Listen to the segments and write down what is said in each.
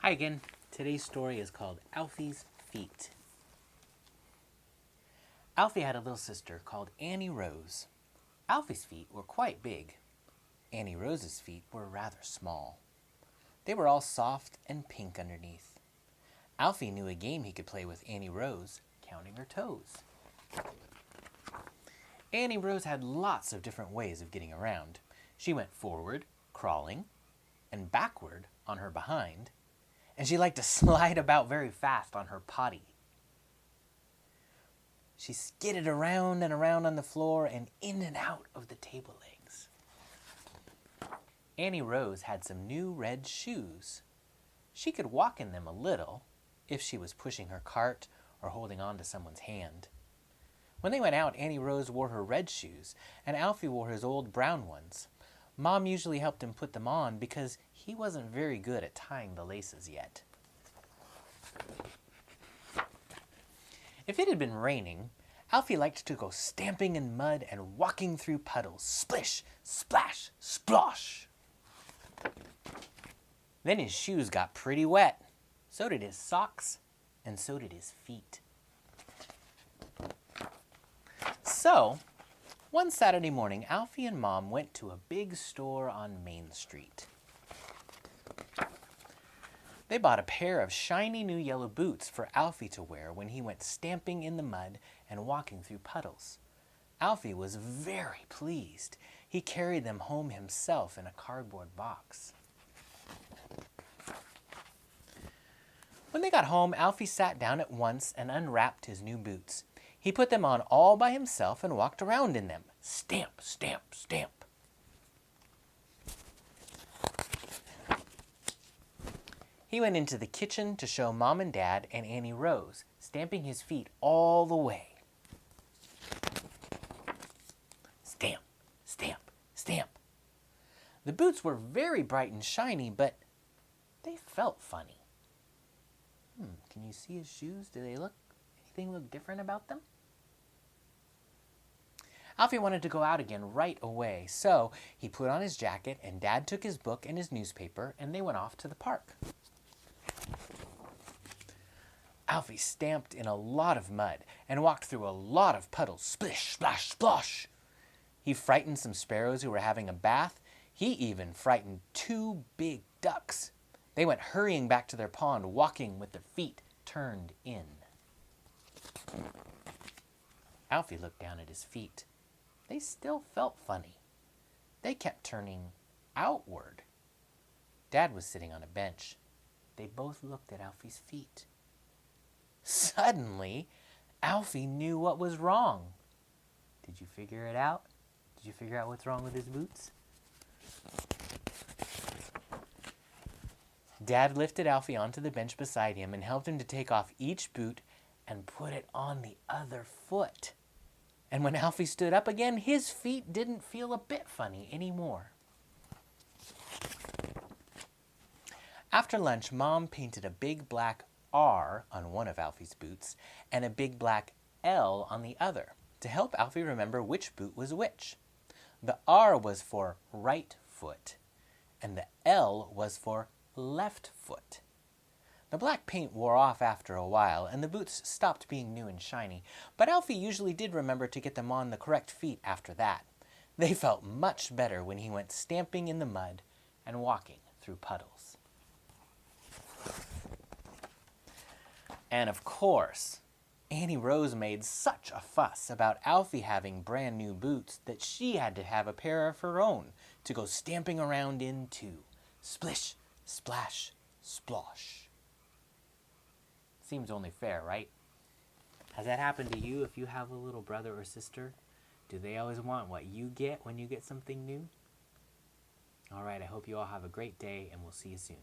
Hi again. Today's story is called Alfie's Feet. Alfie had a little sister called Annie Rose. Alfie's feet were quite big. Annie Rose's feet were rather small. They were all soft and pink underneath. Alfie knew a game he could play with Annie Rose, counting her toes. Annie Rose had lots of different ways of getting around. She went forward, crawling, and backward on her behind, and she liked to slide about very fast on her potty. She skidded around and around on the floor and in and out of the table legs. Annie Rose had some new red shoes. She could walk in them a little if she was pushing her cart or holding on to someone's hand. When they went out, Annie Rose wore her red shoes and Alfie wore his old brown ones. Mom usually helped him put them on because he wasn't very good at tying the laces yet. If it had been raining, Alfie liked to go stamping in mud and walking through puddles. Splish, splash, splosh. Then his shoes got pretty wet. So did his socks, and so did his feet. So, one Saturday morning, Alfie and Mom went to a big store on Main Street. They bought a pair of shiny new yellow boots for Alfie to wear when he went stamping in the mud and walking through puddles. Alfie was very pleased. He carried them home himself in a cardboard box. When they got home, Alfie sat down at once and unwrapped his new boots. He put them on all by himself and walked around in them. Stamp, stamp, stamp. He went into the kitchen to show Mom and Dad and Annie Rose, stamping his feet all the way. Stamp, stamp, stamp. The boots were very bright and shiny, but they felt funny. Can you see his shoes? Do they anything look different about them? Alfie wanted to go out again right away, so he put on his jacket and Dad took his book and his newspaper and they went off to the park. Alfie stamped in a lot of mud and walked through a lot of puddles. Splish, splash, splosh. He frightened some sparrows who were having a bath. He even frightened 2 big ducks. They went hurrying back to their pond, walking with their feet turned in. Alfie looked down at his feet. They still felt funny. They kept turning outward. Dad was sitting on a bench. They both looked at Alfie's feet. Suddenly, Alfie knew what was wrong. Did you figure it out? Did you figure out what's wrong with his boots? Dad lifted Alfie onto the bench beside him and helped him to take off each boot and put it on the other foot. And when Alfie stood up again, his feet didn't feel a bit funny anymore. After lunch, Mom painted a big black R on one of Alfie's boots and a big black L on the other to help Alfie remember which boot was which. The R was for right foot and the L was for left foot. The black paint wore off after a while and the boots stopped being new and shiny, but Alfie usually did remember to get them on the correct feet after that. They felt much better when he went stamping in the mud and walking through puddles. And of course, Annie Rose made such a fuss about Alfie having brand new boots that she had to have a pair of her own to go stamping around in too. Splish, splash, splosh. Seems only fair, right? Has that happened to you if you have a little brother or sister? Do they always want what you get when you get something new? All right, I hope you all have a great day and we'll see you soon.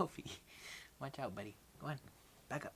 Alfie, watch out, buddy. Go on, back up.